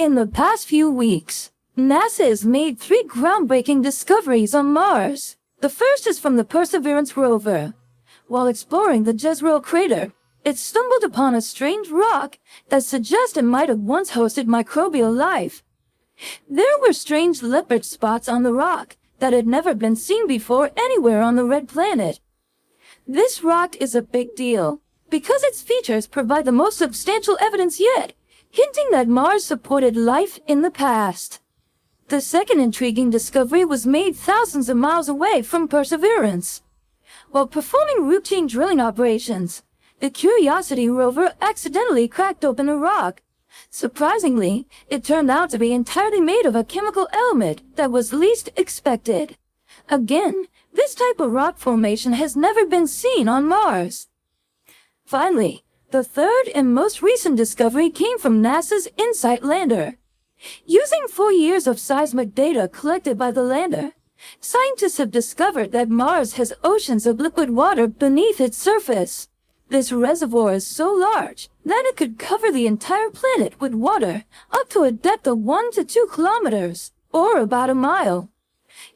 In the past few weeks, NASA has made 3 groundbreaking discoveries on Mars. The first is from the Perseverance rover. While exploring the Jezero crater, it stumbled upon a strange rock that suggests it might have once hosted microbial life. There were strange leopard spots on the rock that had never been seen before anywhere on the red planet. This rock is a big deal because its features provide the most substantial evidence yet, hinting that Mars supported life in the past. The second intriguing discovery was made thousands of miles away from Perseverance. While performing routine drilling operations, the Curiosity rover accidentally cracked open a rock. Surprisingly, it turned out to be entirely made of a chemical element that was least expected. Again, this type of rock formation has never been seen on Mars. Finally, the third and most recent discovery came from NASA's InSight lander. Using 4 years of seismic data collected by the lander, scientists have discovered that Mars has oceans of liquid water beneath its surface. This reservoir is so large that it could cover the entire planet with water up to a depth of 1 to 2 kilometers, or about a mile.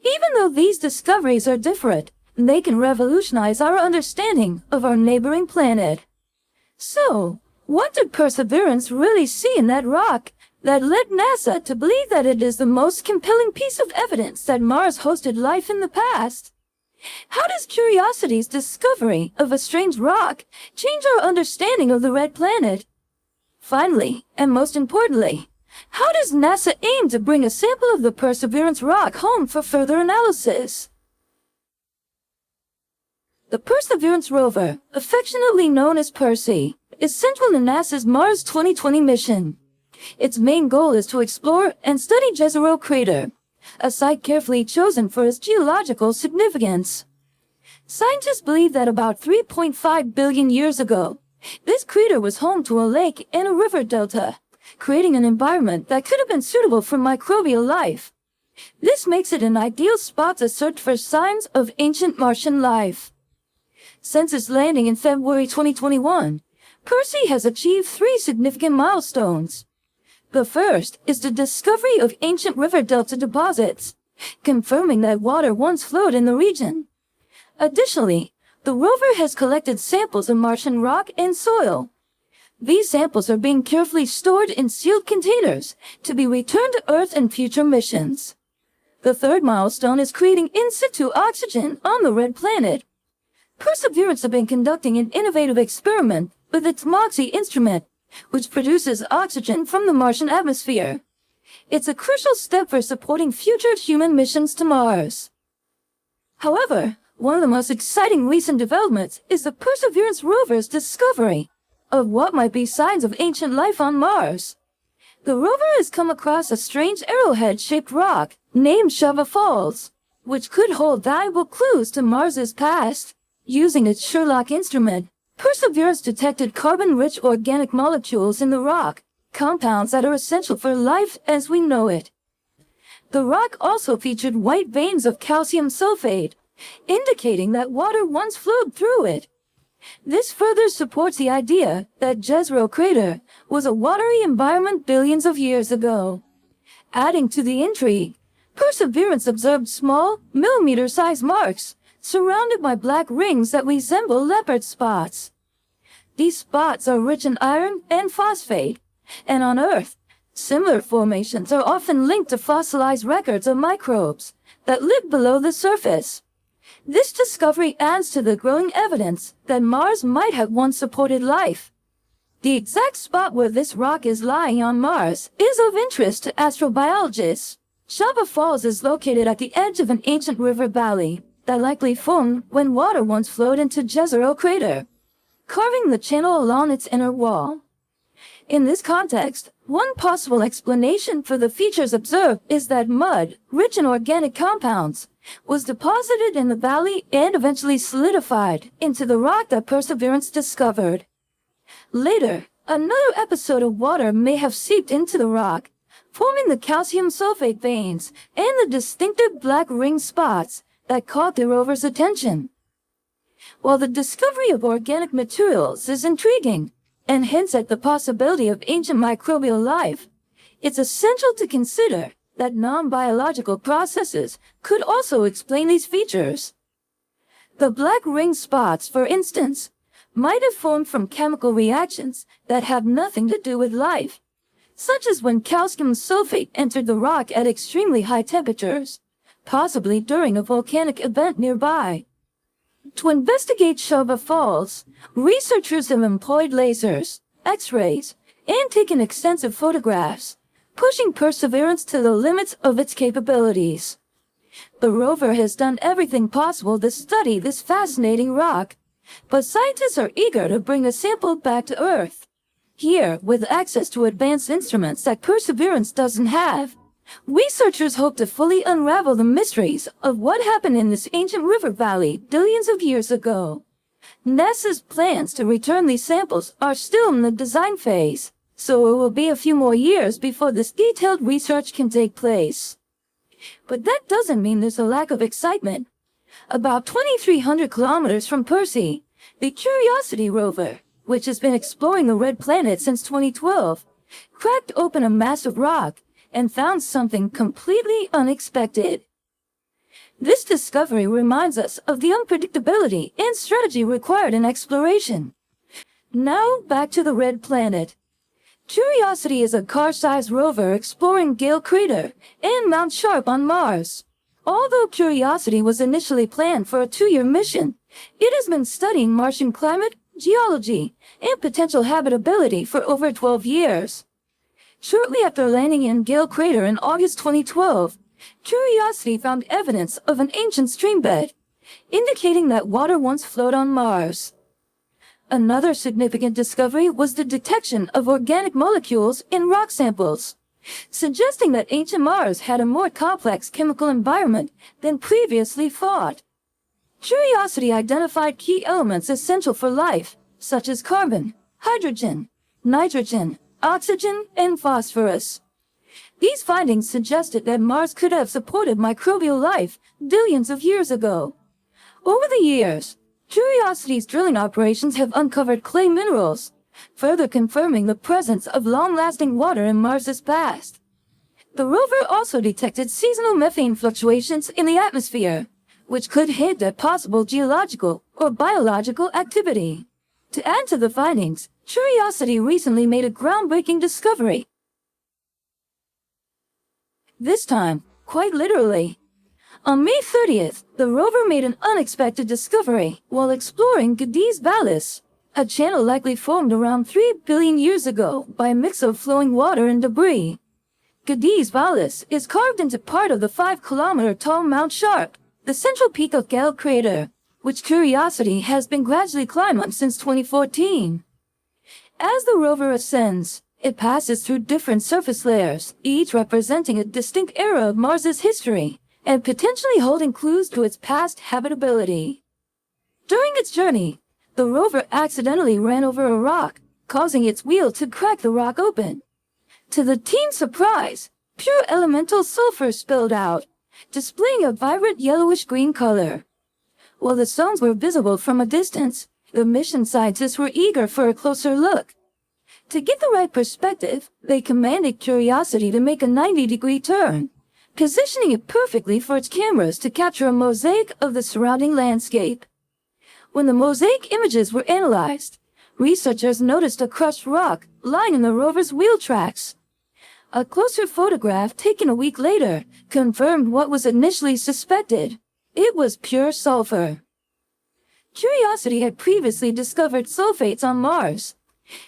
Even though these discoveries are different, they can revolutionize our understanding of our neighboring planet. So, what did Perseverance really see in that rock that led NASA to believe that it is the most compelling piece of evidence that Mars hosted life in the past? How does Curiosity's discovery of a strange rock change our understanding of the red planet? Finally, and most importantly, how does NASA aim to bring a sample of the Perseverance rock home for further analysis? The Perseverance rover, affectionately known as Percy, is central to NASA's Mars 2020 mission. Its main goal is to explore and study Jezero crater, a site carefully chosen for its geological significance. Scientists believe that about 3.5 billion years ago, this crater was home to a lake and a river delta, creating an environment that could have been suitable for microbial life. This makes it an ideal spot to search for signs of ancient Martian life. Since its landing in February 2021, Percy has achieved 3 significant milestones. The first is the discovery of ancient river delta deposits, confirming that water once flowed in the region. Additionally, the rover has collected samples of Martian rock and soil. These samples are being carefully stored in sealed containers to be returned to Earth in future missions. The third milestone is creating in situ oxygen on the red planet. Perseverance has been conducting an innovative experiment with its MOXIE instrument, which produces oxygen from the Martian atmosphere. It's a crucial step for supporting future human missions to Mars. However, one of the most exciting recent developments is the Perseverance rover's discovery of what might be signs of ancient life on Mars. The rover has come across a strange arrowhead-shaped rock named Shava Falls, which could hold valuable clues to Mars's past. Using its Sherlock instrument, Perseverance detected carbon-rich organic molecules in the rock, compounds that are essential for life as we know it. The rock also featured white veins of calcium sulfate, indicating that water once flowed through it. This further supports the idea that Jezero crater was a watery environment billions of years ago. Adding to the intrigue, Perseverance observed small, millimeter-sized marks surrounded by black rings that resemble leopard spots. These spots are rich in iron and phosphate, and on Earth, similar formations are often linked to fossilized records of microbes that live below the surface. This discovery adds to the growing evidence that Mars might have once supported life. The exact spot where this rock is lying on Mars is of interest to astrobiologists. Shava Falls is located at the edge of an ancient river valley that likely formed when water once flowed into Jezero crater, carving the channel along its inner wall. In this context, one possible explanation for the features observed is that mud, rich in organic compounds, was deposited in the valley and eventually solidified into the rock that Perseverance discovered. Later, another episode of water may have seeped into the rock, forming the calcium sulfate veins and the distinctive black ring spots that caught the rover's attention. While the discovery of organic materials is intriguing and hints at the possibility of ancient microbial life, It's essential to consider that non-biological processes could also explain these features. The black ring spots, for instance, might have formed from chemical reactions that have nothing to do with life, such as when calcium sulfate entered the rock at extremely high temperatures, possibly during a volcanic event nearby. To investigate Shova Falls, researchers have employed lasers, X-rays, and taken extensive photographs, pushing Perseverance to the limits of its capabilities. The rover has done everything possible to study this fascinating rock, but scientists are eager to bring a sample back to Earth. Here, with access to advanced instruments that Perseverance doesn't have, researchers hope to fully unravel the mysteries of what happened in this ancient river valley billions of years ago. NASA's plans to return these samples are still in the design phase, so it will be a few more years before this detailed research can take place. But that doesn't mean there's a lack of excitement. About 2,300 kilometers from Percy, the Curiosity rover, which has been exploring the red planet since 2012, cracked open a massive rock and found something completely unexpected. This discovery reminds us of the unpredictability and strategy required in exploration. Now, back to the red planet. Curiosity is a car-sized rover exploring Gale Crater and Mount Sharp on Mars. Although Curiosity was initially planned for a 2-year mission, it has been studying Martian climate, geology, and potential habitability for over 12 years. Shortly after landing in Gale Crater in August 2012, Curiosity found evidence of an ancient streambed, indicating that water once flowed on Mars. Another significant discovery was the detection of organic molecules in rock samples, suggesting that ancient Mars had a more complex chemical environment than previously thought. Curiosity identified key elements essential for life, such as carbon, hydrogen, nitrogen, oxygen, and phosphorus. These findings suggested that Mars could have supported microbial life billions of years ago. Over the years, Curiosity's drilling operations have uncovered clay minerals, further confirming the presence of long-lasting water in Mars's past. The rover also detected seasonal methane fluctuations in the atmosphere, which could hint at possible geological or biological activity. To add to the findings, Curiosity recently made a groundbreaking discovery. This time, quite literally. On May 30th, the rover made an unexpected discovery while exploring Gades Vallis, a channel likely formed around 3 billion years ago by a mix of flowing water and debris. Gades Vallis is carved into part of the 5-kilometer-tall Mount Sharp, the central peak of Gale Crater, which Curiosity has been gradually climbing since 2014. As the rover ascends, it passes through different surface layers, each representing a distinct era of Mars's history, and potentially holding clues to its past habitability. During its journey, the rover accidentally ran over a rock, causing its wheel to crack the rock open. To the team's surprise, pure elemental sulfur spilled out, displaying a vibrant yellowish-green color. While the stones were visible from a distance, the mission scientists were eager for a closer look. To get the right perspective, they commanded Curiosity to make a 90-degree turn, positioning it perfectly for its cameras to capture a mosaic of the surrounding landscape. When the mosaic images were analyzed, researchers noticed a crushed rock lying in the rover's wheel tracks. A closer photograph taken a week later confirmed what was initially suspected. It was pure sulfur. Curiosity had previously discovered sulfates on Mars.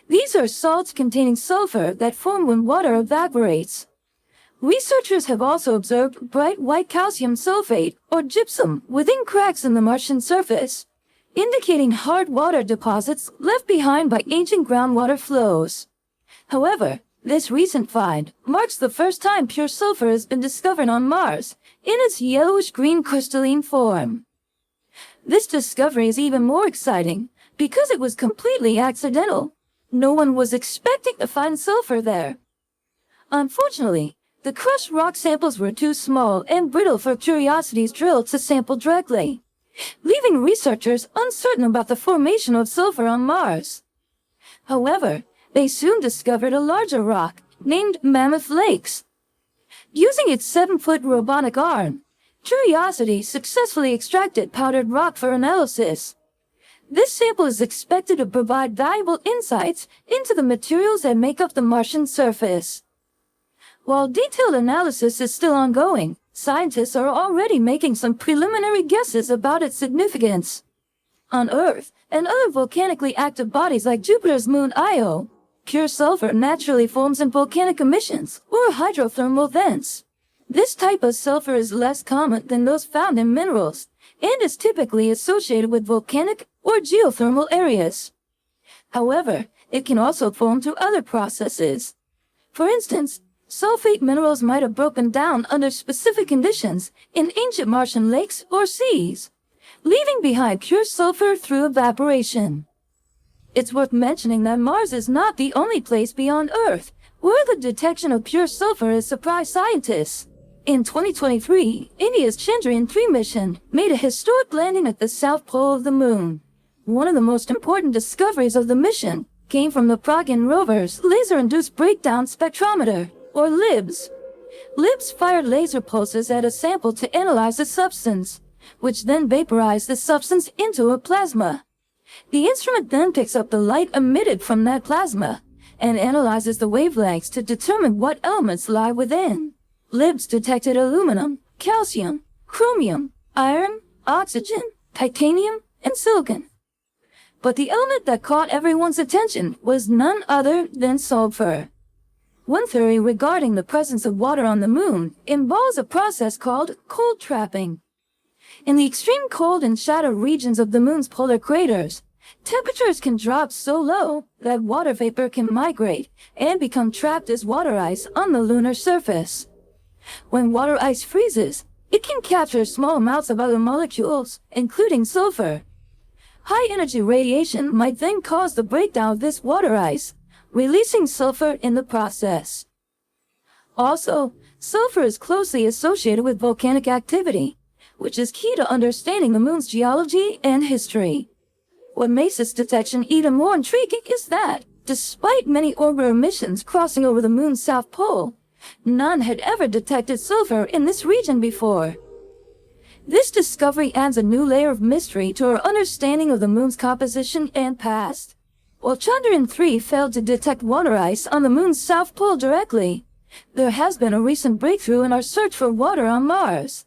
These are salts containing sulfur that form when water evaporates. Researchers have also observed bright white calcium sulfate, or gypsum, within cracks in the Martian surface, indicating hard water deposits left behind by ancient groundwater flows. However, this recent find marks the first time pure sulfur has been discovered on Mars in its yellowish-green crystalline form. This discovery is even more exciting because it was completely accidental. No one was expecting to find sulfur there. Unfortunately, the crushed rock samples were too small and brittle for Curiosity's drill to sample directly, leaving researchers uncertain about the formation of sulfur on Mars. However, they soon discovered a larger rock named Mammoth Lakes. Using its 7-foot robotic arm, Curiosity successfully extracted powdered rock for analysis. This sample is expected to provide valuable insights into the materials that make up the Martian surface. While detailed analysis is still ongoing, scientists are already making some preliminary guesses about its significance. On Earth and other volcanically active bodies like Jupiter's moon Io, pure sulfur naturally forms in volcanic emissions or hydrothermal vents. This type of sulfur is less common than those found in minerals and is typically associated with volcanic or geothermal areas. However, it can also form through other processes. For instance, sulfate minerals might have broken down under specific conditions in ancient Martian lakes or seas, leaving behind pure sulfur through evaporation. It's worth mentioning that Mars is not the only place beyond Earth where the detection of pure sulfur has surprised scientists. In 2023, India's Chandrayaan-3 mission made a historic landing at the south pole of the moon. One of the most important discoveries of the mission came from the Pragyan rover's laser-induced breakdown spectrometer, or LIBS. LIBS fired laser pulses at a sample to analyze the substance, which then vaporized the substance into a plasma. The instrument then picks up the light emitted from that plasma and analyzes the wavelengths to determine what elements lie within. LIBS detected aluminum, calcium, chromium, iron, oxygen, titanium, and silicon. But the element that caught everyone's attention was none other than sulfur. One theory regarding the presence of water on the moon involves a process called cold trapping. In the extreme cold and shadow regions of the moon's polar craters, temperatures can drop so low that water vapor can migrate and become trapped as water ice on the lunar surface. When water ice freezes, it can capture small amounts of other molecules, including sulfur. High-energy radiation might then cause the breakdown of this water ice, releasing sulfur in the process. Also, sulfur is closely associated with volcanic activity, which is key to understanding the moon's geology and history. What makes this detection even more intriguing is that, despite many orbital missions crossing over the moon's south pole, none had ever detected sulfur in this region before. This discovery adds a new layer of mystery to our understanding of the moon's composition and past. While Chandrayaan-3 failed to detect water ice on the moon's south pole directly, there has been a recent breakthrough in our search for water on Mars.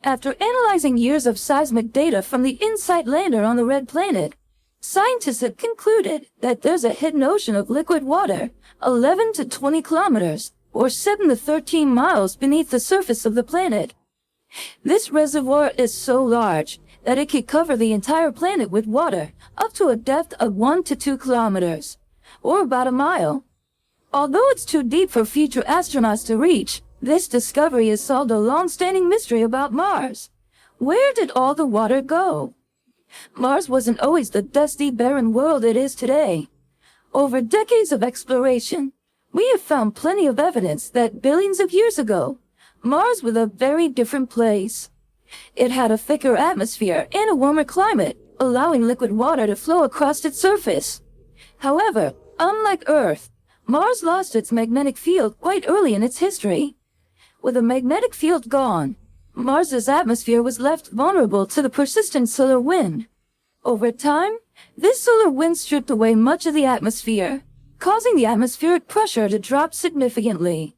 After analyzing years of seismic data from the InSight lander on the Red Planet, scientists have concluded that there's a hidden ocean of liquid water 11 to 20 kilometers, or 7 to 13 miles beneath the surface of the planet. This reservoir is so large that it could cover the entire planet with water up to a depth of 1 to 2 kilometers, or about a mile. Although it's too deep for future astronauts to reach, this discovery has solved a long-standing mystery about Mars. Where did all the water go? Mars wasn't always the dusty, barren world it is today. Over decades of exploration, we have found plenty of evidence that billions of years ago, Mars was a very different place. It had a thicker atmosphere and a warmer climate, allowing liquid water to flow across its surface. However, unlike Earth, Mars lost its magnetic field quite early in its history. With the magnetic field gone, Mars's atmosphere was left vulnerable to the persistent solar wind. Over time, this solar wind stripped away much of the atmosphere, causing the atmospheric pressure to drop significantly.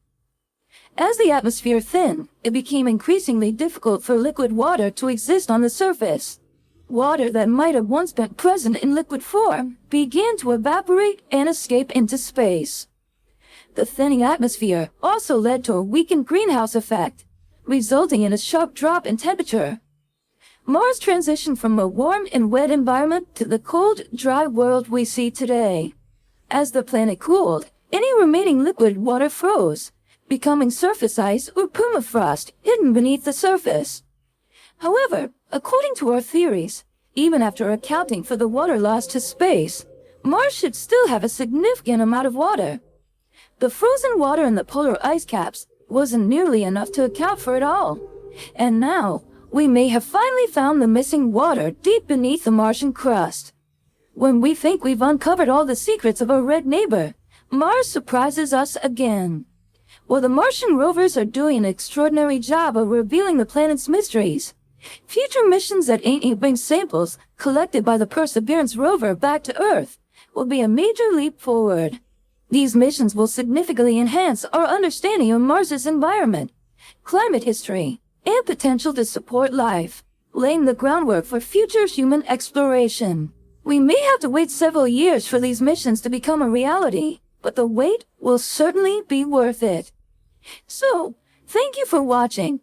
As the atmosphere thinned, it became increasingly difficult for liquid water to exist on the surface. Water that might have once been present in liquid form began to evaporate and escape into space. The thinning atmosphere also led to a weakened greenhouse effect, resulting in a sharp drop in temperature. Mars transitioned from a warm and wet environment to the cold, dry world we see today. As the planet cooled, any remaining liquid water froze, becoming surface ice or permafrost hidden beneath the surface. However, according to our theories, even after accounting for the water lost to space, Mars should still have a significant amount of water. The frozen water in the polar ice caps wasn't nearly enough to account for it all. And now, we may have finally found the missing water deep beneath the Martian crust. When we think we've uncovered all the secrets of our red neighbor, Mars surprises us again. While the Martian rovers are doing an extraordinary job of revealing the planet's mysteries, future missions that aim to bring samples collected by the Perseverance rover back to Earth will be a major leap forward. These missions will significantly enhance our understanding of Mars's environment, climate history, and potential to support life, laying the groundwork for future human exploration. We may have to wait several years for these missions to become a reality, but the wait will certainly be worth it. So, thank you for watching.